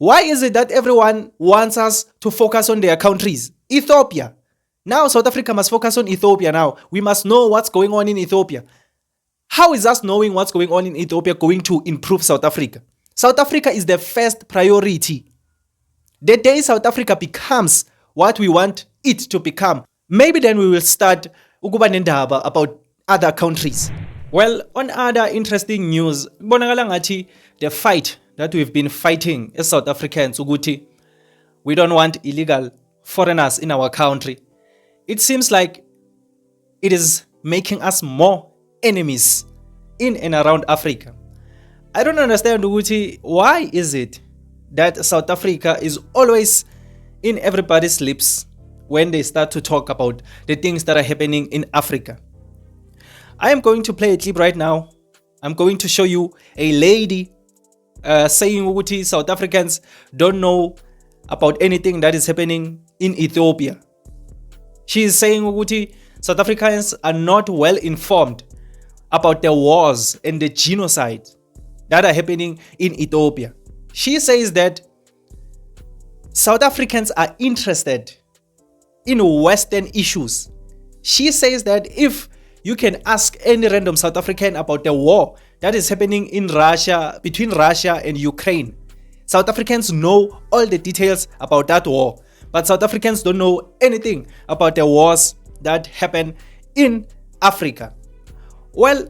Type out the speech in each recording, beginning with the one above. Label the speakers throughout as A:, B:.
A: Why is it that everyone wants us to focus on their countries? Ethiopia. Now South Africa must focus on Ethiopia now. We must know what's going on in Ethiopia. How is us knowing what's going on in Ethiopia going to improve South Africa? South Africa is the first priority. The day South Africa becomes what we want it to become, maybe then we will start ukuba nendaba about other countries. Well, on other interesting news, bonakala ngathi the fight that we've been fighting as South Africans ukuthi we don't want illegal foreigners in our country. It seems like it is making us more enemies in and around Africa. I don't understand ukuthi why is it that South Africa is always in everybody's lips when they start to talk about the things that are happening in Africa. I am going to play a clip right now. I'm going to show you a lady saying ukuthi South Africans don't know about anything that is happening in Ethiopia. She is saying ukuthi South Africans are not well informed about the wars and the genocide that are happening in Ethiopia. She says that South Africans are interested in Western issues. She says that if you can ask any random South African about the war that is happening in Russia, between Russia and Ukraine, South Africans know all the details about that war. But South Africans don't know anything about the wars that happen in Africa. Well,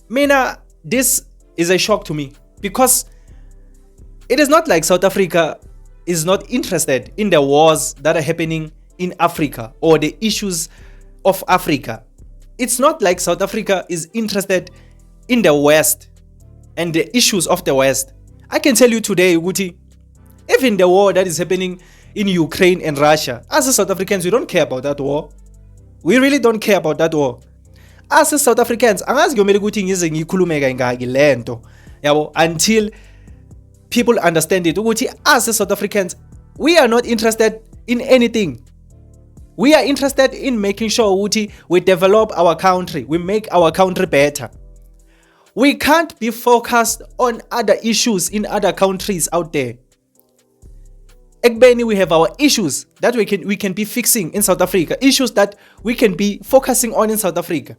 A: Mina, this is a shock to me because it is not like South Africa is not interested in the wars that are happening in Africa or the issues of Africa. It's not like South Africa is interested in the West and the issues of the West. I can tell you today, Uguti, even the war that is happening in Ukraine and Russia, as South Africans, we don't care about that war. We really don't care about that war. As South Africans, until people understand it, as South Africans, we are not interested in anything. We are interested in making sure we develop our country, we make our country better. We can't be focused on other issues in other countries out there. We have our issues that we can be fixing in South Africa, issues that we can be focusing on in South Africa.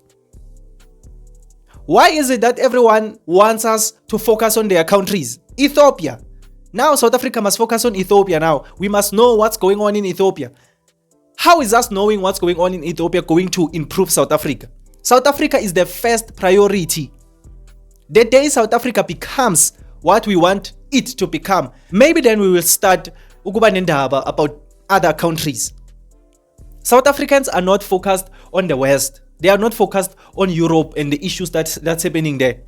A: Why is it that everyone wants us to focus on their countries? Ethiopia. Now South Africa must focus on Ethiopia now. We must know what's going on in Ethiopia. How is us knowing what's going on in Ethiopia going to improve South Africa? South Africa is the first priority. The day South Africa becomes what we want it to become, maybe then we will start ukuba nendaba about other countries. South Africans are not focused on the West. They are not focused on Europe and the issues that's happening there.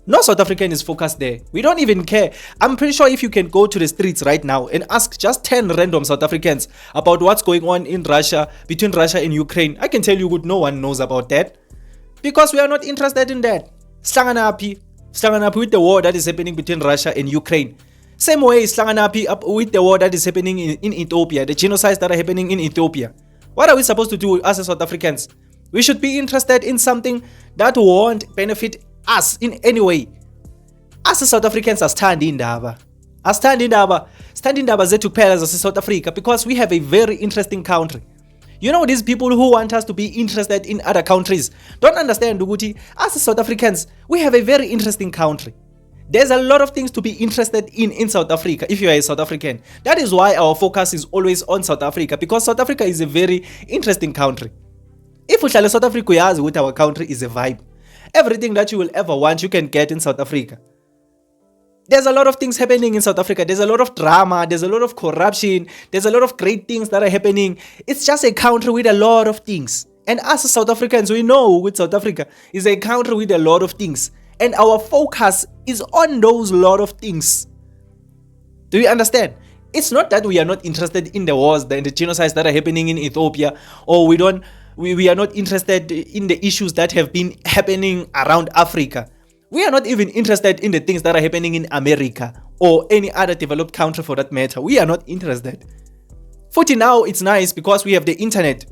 A: No South African is focused there. We don't even care. I'm pretty sure if you can go to the streets right now and ask just 10 random South Africans about what's going on in Russia, between Russia and Ukraine, I can tell you no one knows about that. Because we are not interested in that. Slanganapi with the war that is happening between Russia and Ukraine. Same way, Slanganapi up with the war that is happening in Ethiopia, the genocides that are happening in Ethiopia. What are we supposed to do as South Africans? We should be interested in something that won't benefit us in any way. As South Africans are standing indaba zethu kuphela zase South Africa, because we have a very interesting country. You know, these people who want us to be interested in other countries don't understand ukuthi as South Africans, we have a very interesting country. There's a lot of things to be interested in South Africa if you are a South African. That is why our focus is always on South Africa, because South Africa is a very interesting country. If we shall South Africa yazi with our country is a vibe. Everything that you will ever want, you can get in South Africa. There's a lot of things happening in South Africa. There's a lot of drama. There's a lot of corruption. There's a lot of great things that are happening. It's just a country with a lot of things. And us as South Africans, we know with South Africa is a country with a lot of things. And our focus is on those lot of things. Do you understand? It's not that we are not interested in the wars and the genocides that are happening in Ethiopia, or we are not interested in the issues that have been happening around Africa. We are not even interested in the things that are happening in America or any other developed country for that matter. We are not interested. Futhi now it's nice because we have the internet.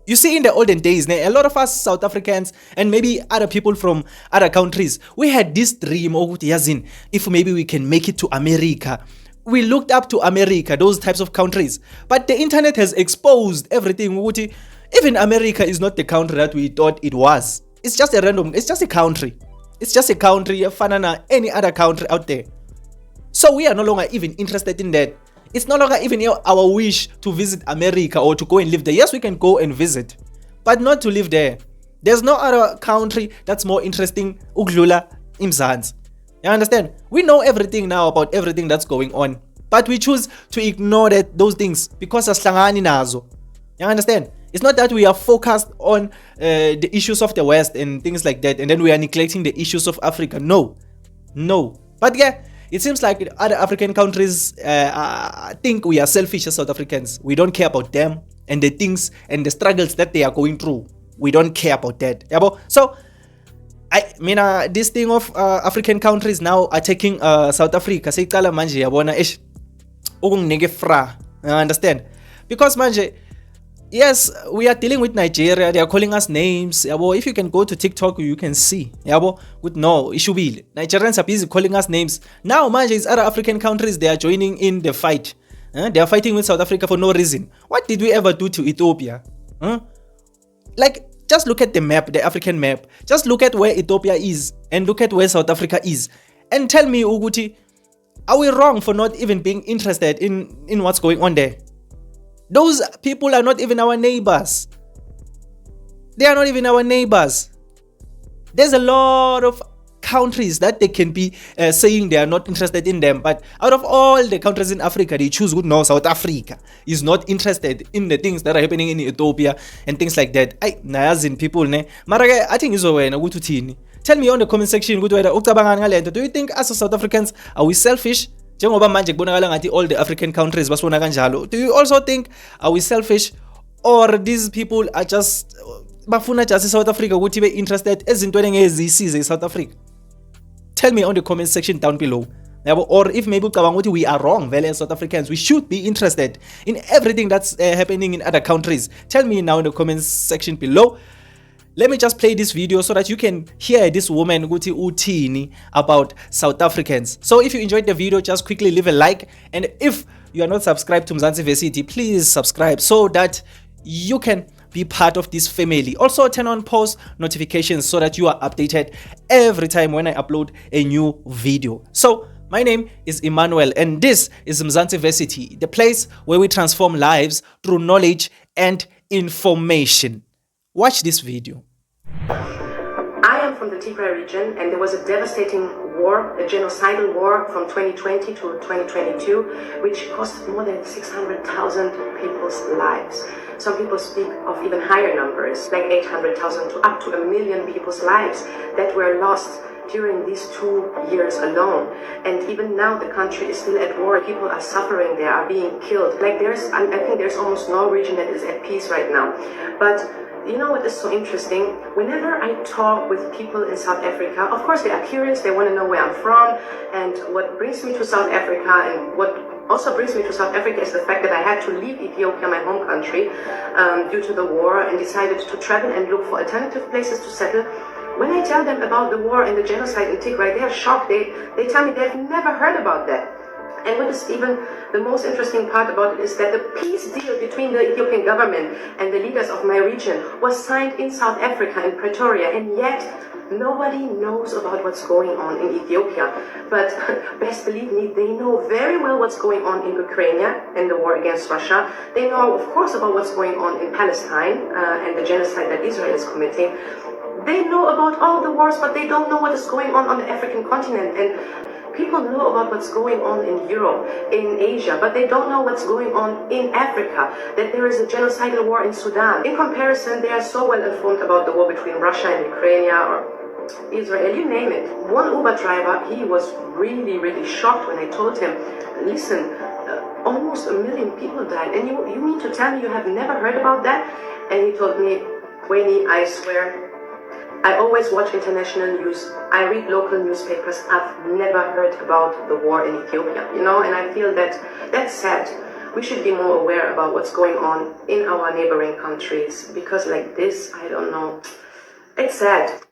A: You see, in the olden days, a lot of us South Africans and maybe other people from other countries, we had this dream, if maybe we can make it to America, we looked up to America, those types of countries. But the internet has exposed everything. Even America is not the country that we thought it was. It's just a country. It's just a country, any other country out there. So we are no longer even interested in that. It's no longer even our wish to visit America or to go and live there. Yes, we can go and visit, but not to live there. There's no other country that's more interesting ukudlula Mzansi. You understand? We know everything now about everything that's going on, but we choose to ignore those things because asihlangani nazo. You understand? It's not that we are focused on the issues of the West and things like that, and then we are neglecting the issues of Africa. No. But yeah, it seems like other African countries think we are selfish as South Africans. We don't care about them and the things and the struggles that they are going through. We don't care about that. So, this thing of African countries now attacking South Africa. Seyicala manje yabona ukunginike fra. Understand? Because manje, yes, we are dealing with Nigeria. They are calling us names. If you can go to TikTok, you can see. Good no issue. Nigerians are busy calling us names. Now, manje, it's other African countries. They are joining in the fight. They are fighting with South Africa for no reason. What did we ever do to Ethiopia? Like, just look at the map, the African map. Just look at where Ethiopia is and look at where South Africa is. And tell me, Uguti, are we wrong for not even being interested in what's going on there? Those people are not even our neighbors. They are not even our neighbors. There's a lot of countries that they can be saying they are not interested in them, but out of all the countries in Africa, they choose good. No, South Africa is not interested in the things that are happening in Ethiopia and things like that. People ne. Mara I think is over na gutu thini. Tell me on the comment section good whether ucabanga ngalento. Do you think as South Africans are we selfish? Njengoba manje kubonakala ngathi all the African countries basibona kanjalo. Do you also think are we selfish, or these people are just bafuna just South Africa ukuthi be interested ezintweni ngezisize South Africa? Tell me on the comment section down below. Or if maybe we are wrong, as South Africans, we should be interested in everything that's happening in other countries. Tell me now in the comment section below. Let me just play this video so that you can hear this woman Guti Utini about South Africans. So if you enjoyed the video, just quickly leave a like. And if you are not subscribed to Mzansi Versity, please subscribe so that you can be part of this family. Also turn on post notifications so that you are updated every time when I upload a new video. So my name is Emmanuel and this is Mzansi Versity, the place where we transform lives through knowledge and information. Watch this video.
B: I am from the Tigray region, and there was a devastating war, a genocidal war from 2020 to 2022, which cost more than 600,000 people's lives. Some people speak of even higher numbers, like 800,000 to up to 1 million people's lives that were lost during these 2 years alone. And even now the country is still at war. People are suffering, they are being killed. Like I think there's almost no region that is at peace right now. But you know what is so interesting? Whenever I talk with people in South Africa, of course they are curious, they want to know where I'm from, and what brings me to South Africa, and what also brings me to South Africa is the fact that I had to leave Ethiopia, my home country, due to the war, and decided to travel and look for alternative places to settle. When I tell them about the war and the genocide in Tigray, they are shocked. They tell me they've never heard about that. And what is even the most interesting part about it is that the peace deal between the Ethiopian government and the leaders of my region was signed in South Africa, in Pretoria, and yet nobody knows about what's going on in Ethiopia. But best believe me, they know very well what's going on in Ukraine and the war against Russia. They know, of course, about what's going on in Palestine and the genocide that Israel is committing. They know about all the wars, but they don't know what is going on the African continent. And people know about what's going on in Europe, in Asia, but they don't know what's going on in Africa, that there is a genocidal war in Sudan. In comparison, they are so well informed about the war between Russia and Ukraine or Israel, you name it. One Uber driver, he was really, really shocked when I told him, listen, almost 1 million people died, and you mean to tell me you have never heard about that? And he told me, Wayne, I swear, I always watch international news. I read local newspapers. I've never heard about the war in Ethiopia, you know, and I feel that that's sad. We should be more aware about what's going on in our neighboring countries, because like this, I don't know, it's sad.